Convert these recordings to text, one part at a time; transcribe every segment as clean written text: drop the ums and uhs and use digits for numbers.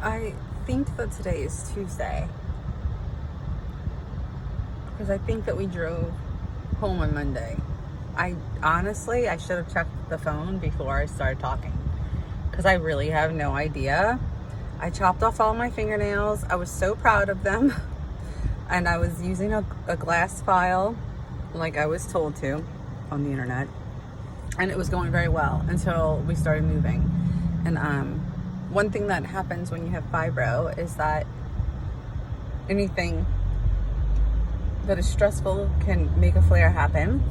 I think that today is Tuesday because I think that we drove home on Monday. I should have checked the phone before I started talking because I really have no idea. I chopped off all my fingernails. I was so proud of them. And I was using a glass file like I was told to on the internet. And it was going very well until we started moving. And one thing that happens when you have fibro is that anything that is stressful can make a flare happen.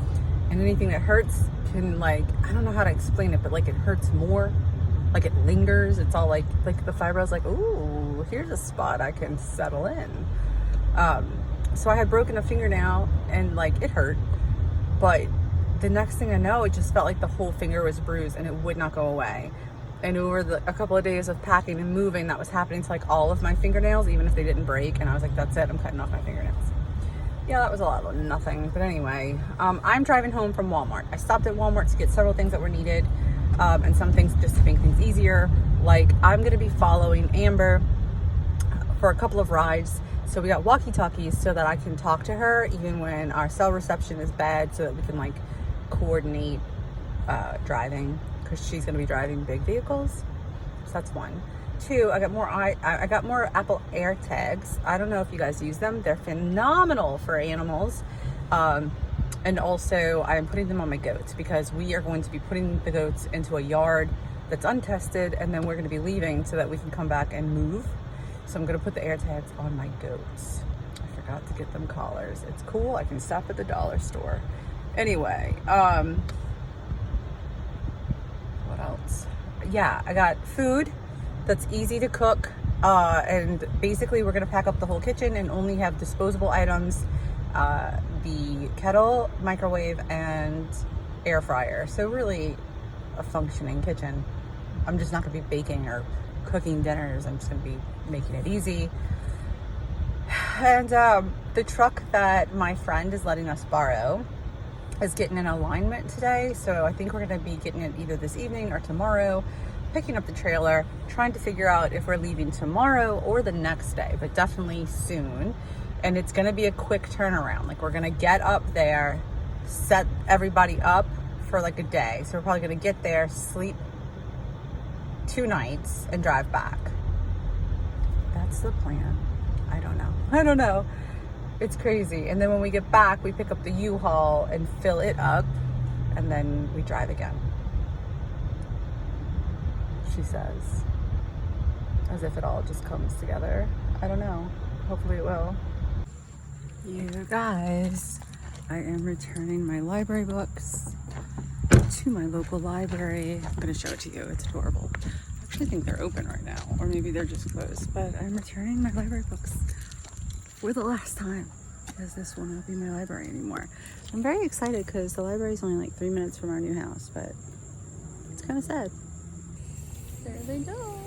And anything that hurts can, I don't know how to explain it, but it hurts more. It lingers. It's all like the fibro's ooh, here's a spot I can settle in. So I had broken a fingernail and it hurt, but the next thing I know, it just felt like the whole finger was bruised and it would not go away. And over a couple of days of packing and moving, that was happening to all of my fingernails, even if they didn't break. And I was like, that's it, I'm cutting off my fingernails. Yeah, that was a lot of nothing. But anyway, I'm driving home from Walmart. I stopped at Walmart to get several things that were needed, and some things just to make things easier. I'm gonna be following Amber for a couple of rides. So we got walkie-talkies so that I can talk to her even when our cell reception is bad, so that we can coordinate driving, because she's gonna be driving big vehicles. So that's one. Two, I got more Apple AirTags. I don't know if you guys use them. They're phenomenal for animals. And also I'm putting them on my goats because we are going to be putting the goats into a yard that's untested, and then we're gonna be leaving so that we can come back and move. So I'm gonna put the AirTags on my goats. I forgot to get them collars. It's cool, I can stop at the dollar store. Anyway, what else? Yeah, I got food that's easy to cook. And basically we're gonna pack up the whole kitchen and only have disposable items, the kettle, microwave, and air fryer. So really a functioning kitchen. I'm just not gonna be baking or cooking dinners. I'm just gonna be making it easy. And the truck that my friend is letting us borrow is getting an alignment today. So I think we're gonna be getting it either this evening or tomorrow, picking up the trailer, trying to figure out if we're leaving tomorrow or the next day, but definitely soon. And it's gonna be a quick turnaround. We're gonna get up there, set everybody up for a day. So we're probably gonna get there, sleep 2 nights, and drive back. That's the plan. I don't know. It's crazy. And then when we get back, we pick up the U-Haul and fill it up, and then we drive again. She says, as if it all just comes together. I don't know. Hopefully it will. You guys, I am returning my library books to my local library. I'm gonna show it to you. It's adorable. I actually think they're open right now, or maybe they're just closed, but I'm returning my library books for the last time, because this will not be my library anymore. I'm very excited because the library is only 3 minutes from our new house, but it's kind of sad. There they go.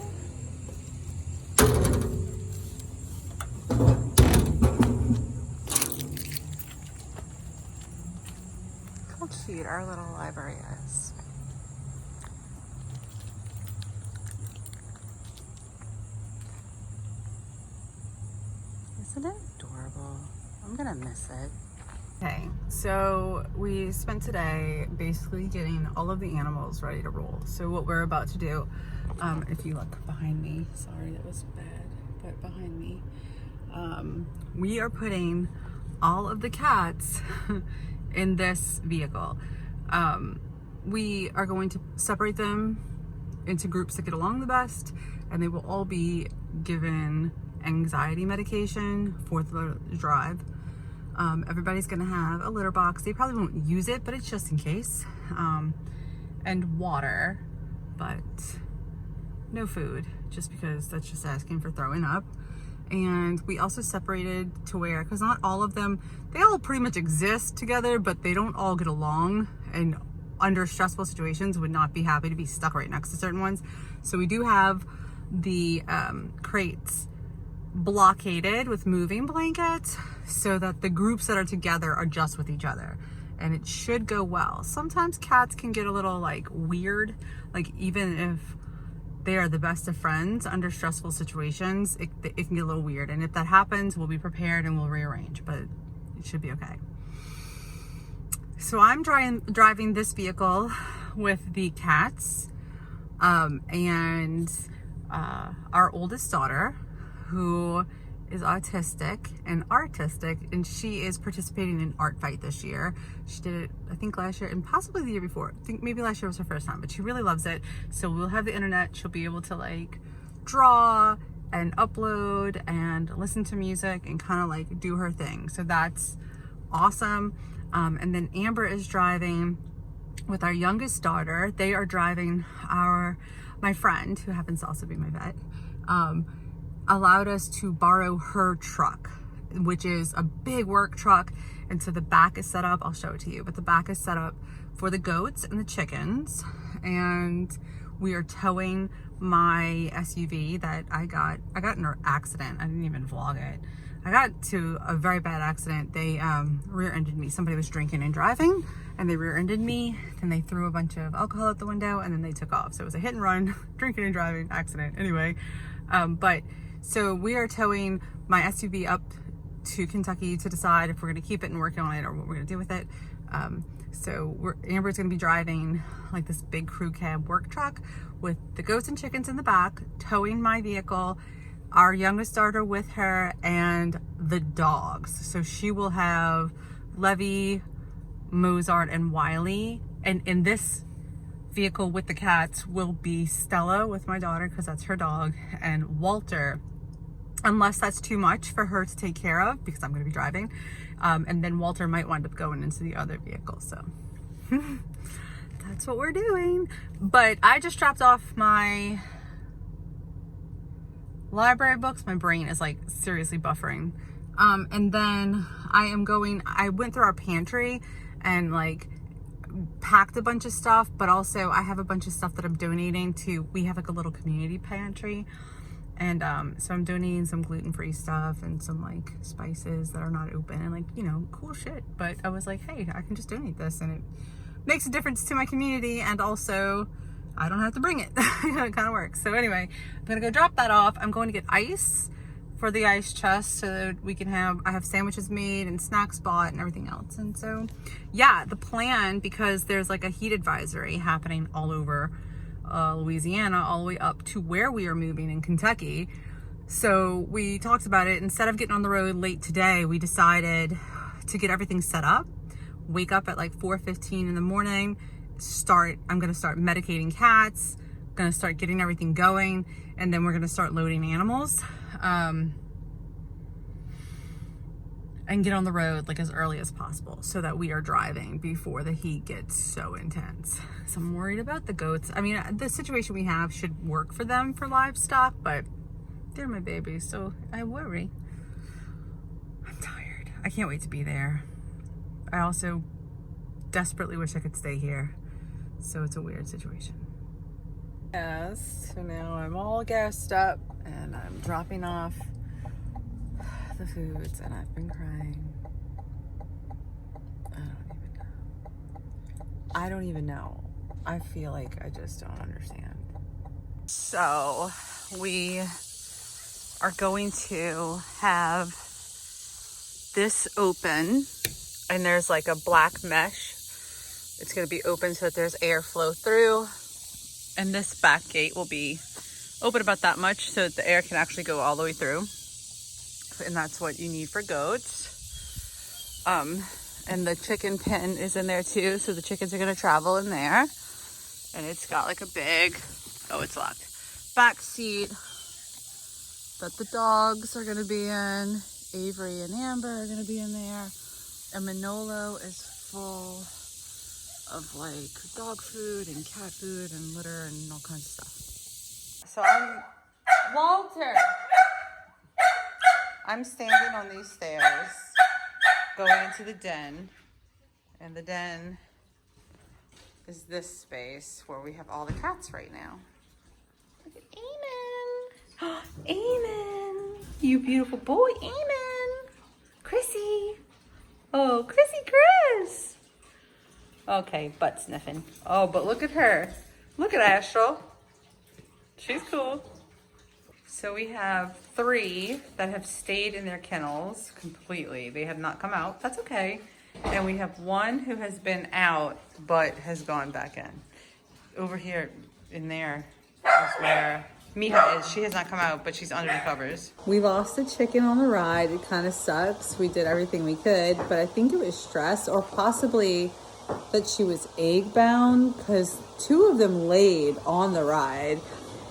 How cute our little library is. Isn't it adorable? I'm gonna miss it. Okay, so we spent today basically getting all of the animals ready to roll. So what we're about to do, if you look behind me, sorry that was bad, but behind me, we are putting all of the cats in this vehicle. We are going to separate them into groups that get along the best, and they will all be given anxiety medication for the drive. Everybody's gonna have a litter box. They probably won't use it, but it's just in case. And water, but no food, just because that's just asking for throwing up. And we also separated to where, because not all of them, they all pretty much exist together, but they don't all get along, and under stressful situations would not be happy to be stuck right next to certain ones. So we do have the crates blockaded with moving blankets so that the groups that are together are just with each other, and it should go well. Sometimes cats can get a little weird, even if they are the best of friends under stressful situations. It can get a little weird. And if that happens, we'll be prepared and we'll rearrange, but it should be okay. So I'm driving this vehicle with the cats and our oldest daughter, who is autistic and artistic, and she is participating in Art Fight this year. She did it, I think, last year and possibly the year before. I think maybe last year was her first time, but she really loves it. So we'll have the internet. She'll be able to like draw and upload and listen to music and kind of like do her thing. So that's awesome. And then Amber is driving with our youngest daughter. They are driving my friend, who happens to also be my vet, allowed us to borrow her truck, which is a big work truck. And so the back is set up, I'll show it to you, but the back is set up for the goats and the chickens. And we are towing my SUV that I got in an accident. I didn't even vlog it. I got to a very bad accident. They rear-ended me. Somebody was drinking and driving, and they rear-ended me. Then they threw a bunch of alcohol out the window, and then they took off. So it was a hit and run, drinking and driving accident. Anyway, so we are towing my SUV up to Kentucky to decide if we're going to keep it and work on it or what we're going to do with it. So Amber's going to be driving like this big crew cab work truck with the goats and chickens in the back, towing my vehicle, our youngest daughter with her, and the dogs. So she will have Levy, Mozart, and Wiley. And in this vehicle with the cats will be Stella with my daughter, because that's her dog, and Walter, unless that's too much for her to take care of, because I'm going to be driving. And then Walter might wind up going into the other vehicle. So that's what we're doing. But I just dropped off my library books. My brain is like seriously buffering. And then I went through our pantry and like packed a bunch of stuff, but also I have a bunch of stuff that I'm donating to. We have like a little community pantry. And so I'm donating some gluten-free stuff and some like spices that are not open and like, you know, cool shit. But I was like, hey, I can just donate this and it makes a difference to my community, and also I don't have to bring it. It kind of works. So anyway, I'm gonna go drop that off. I'm going to get ice for the ice chest so that we can I have sandwiches made and snacks bought and everything else. And so yeah, the plan, because there's like a heat advisory happening all over Louisiana, all the way up to where we are moving in Kentucky. So we talked about it. Instead of getting on the road late today, we decided to get everything set up, wake up at like 4:15 in the morning, I'm going to start medicating cats, going to start getting everything going, and then we're going to start loading animals, and get on the road like as early as possible so that we are driving before the heat gets so intense. So I'm worried about the goats. I mean, the situation we have should work for them for livestock, but they're my babies, so I worry. I'm tired. I can't wait to be there. I also desperately wish I could stay here. So it's a weird situation. Yes, so now I'm all gassed up and I'm dropping off the foods, and I've been crying. I don't even know. I feel like I just don't understand. So we are going to have this open, and there's like a black mesh. It's going to be open so that there's air flow through, and this back gate will be open about that much so that the air can actually go all the way through. And that's what you need for goats. And the chicken pen is in there too, so the chickens are going to travel in there. And it's got like a big, oh, it's locked, back seat that the dogs are going to be in. Avery and Amber are going to be in there, and Manolo is full of like dog food and cat food and litter and all kinds of stuff. So I'm standing on these stairs going into the den, and the den is this space where we have all the cats right now. Look at Eamon. Eamon, you beautiful boy, Eamon. Chrissy. Oh, Chris. Okay, butt sniffing. Oh, but look at her. Look at Astral. She's cool. So we have 3 that have stayed in their kennels completely. They have not come out. That's okay. And we have 1 who has been out but has gone back in. Over here in there is where Mija is. She has not come out, but she's under the covers. We lost a chicken on the ride. It kind of sucks. We did everything we could, but I think it was stress or possibly that she was egg bound because 2 of them laid on the ride.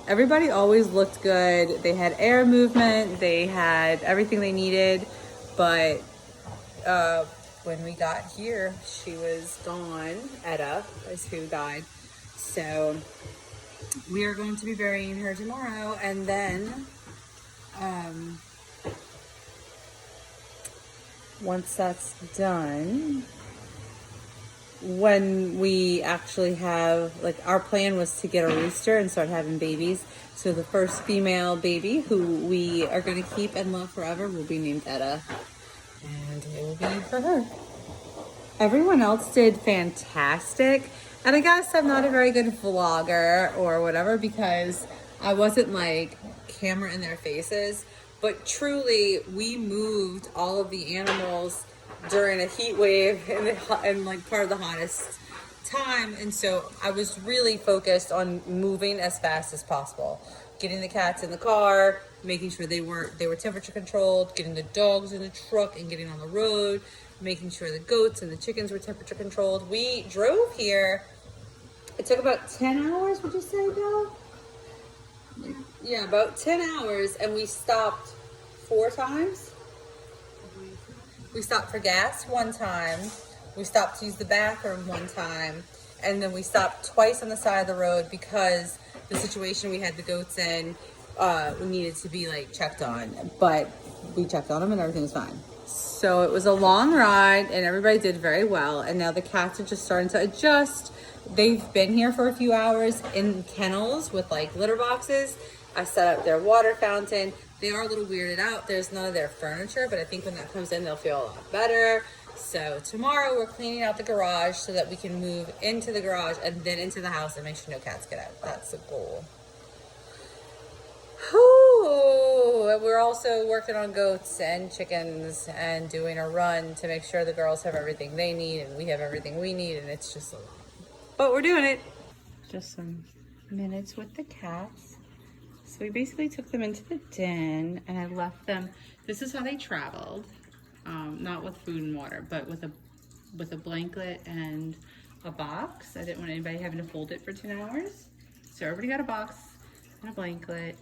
Everybody always looked good. They had air movement. They had everything they needed. But when we got here, she was gone. Etta is who died. So we are going to be burying her tomorrow. And then once that's done, when we actually have, like, our plan was to get a rooster and start having babies. So the first female baby who we are going to keep and love forever will be named Etta. And it will be for her. Everyone else did fantastic. And I guess I'm not a very good vlogger or whatever because I wasn't like camera in their faces. But truly, we moved all of the animals during a heat wave and like part of the hottest time, and so I was really focused on moving as fast as possible, getting the cats in the car, making sure they were temperature controlled, getting the dogs in the truck and getting on the road, making sure the goats and the chickens were temperature controlled. We drove here. It took about 10 hours, would you say, Bill? Yeah, about 10 hours, and we stopped 4 times. We stopped for gas 1 time. We stopped to use the bathroom 1 time. And then we stopped twice on the side of the road because the situation we had the goats in, we needed to be like checked on. But we checked on them and everything was fine. So it was a long ride and everybody did very well. And now the cats are just starting to adjust. They've been here for a few hours in kennels with like litter boxes. I set up their water fountain. They are a little weirded out. There's none of their furniture, but I think when that comes in, they'll feel a lot better. So tomorrow we're cleaning out the garage so that we can move into the garage and then into the house and make sure no cats get out. That's the goal. Whew. And we're also working on goats and chickens and doing a run to make sure the girls have everything they need and we have everything we need, and it's just a lot. But we're doing it. Just some minutes with the cats. So we basically took them into the den and I left them. This is how they traveled, not with food and water, but with a blanket and a box. I didn't want anybody having to hold it for 10 hours. So everybody got a box and a blanket.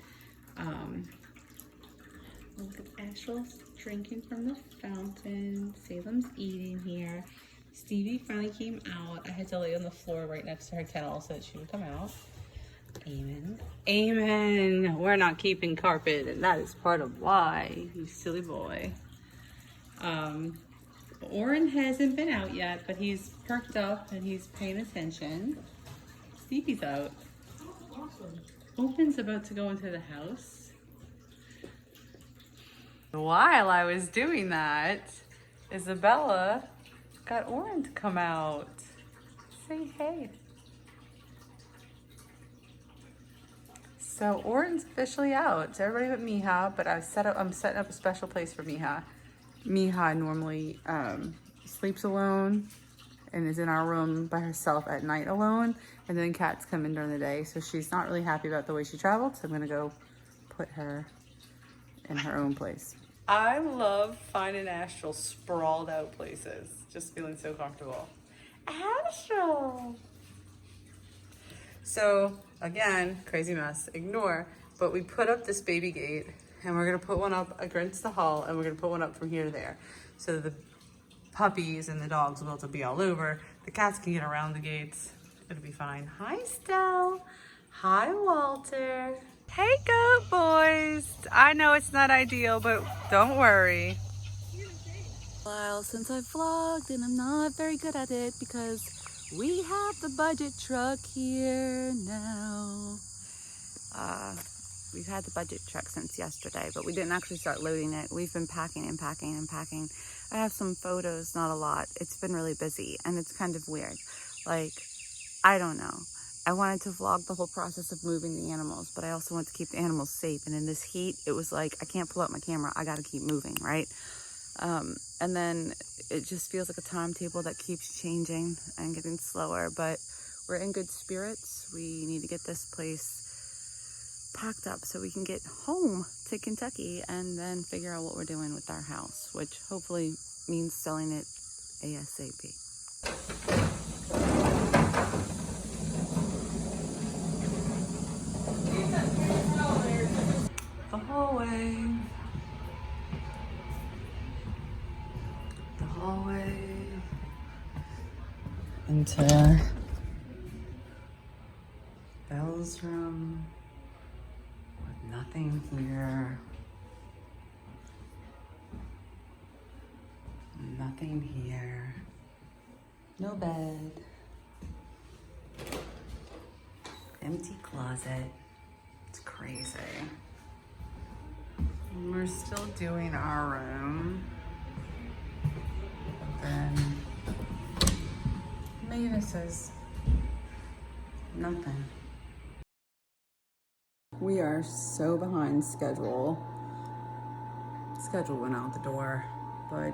Look at Ashley's drinking from the fountain. Salem's eating here. Stevie finally came out. I had to lay on the floor right next to her kennel so that she would come out. Amen. Amen. We're not keeping carpet, and that is part of why, you silly boy. Oren hasn't been out yet, but he's perked up and he's paying attention. Stevie's out. Awesome. Open's about to go into the house. While I was doing that, Isabella got Oren to come out. Say hey. So Oren's officially out. It's everybody but Mija, but I'm setting up a special place for Mija. Mija normally sleeps alone and is in our room by herself at night alone, and then cats come in during the day. So she's not really happy about the way she traveled, so I'm gonna go put her in her own place. I love finding Astral sprawled out places, just feeling so comfortable. Astral! So again, crazy mess, ignore, but we put up this baby gate and we're gonna put one up against the hall and we're gonna put one up from here to there. So the puppies and the dogs will be able to be all over. The cats can get around the gates. It'll be fine. Hi, Stell. Hi, Walter. Hey, goat boys. I know it's not ideal, but don't worry. While since I've vlogged and I'm not very good at it because we have the budget truck here now. We've had the budget truck since yesterday, but we didn't actually start loading it. We've been packing and packing and packing. I have some photos, not a lot. It's been really busy and it's kind of weird. Like, I don't know. I wanted to vlog the whole process of moving the animals, but I also want to keep the animals safe. And in this heat, it was like, I can't pull out my camera. I got to keep moving, right? And then it just feels like a timetable that keeps changing and getting slower, but we're in good spirits. We need to get this place packed up so we can get home to Kentucky and then figure out what we're doing with our house, which hopefully means selling it ASAP. The hallway. The hallway into Belle's room with nothing here. Nothing here. No bed. Empty closet. It's crazy. And we're still doing our room. Then Mavis's. Nothing. We are so behind schedule. Schedule went out the door, but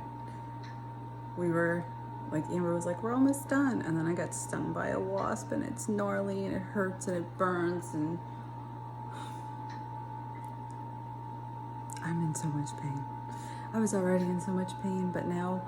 we were like, Amber was like, we're almost done. And then I got stung by a wasp and it's gnarly and it hurts and it burns and I'm in so much pain. I was already in so much pain, but now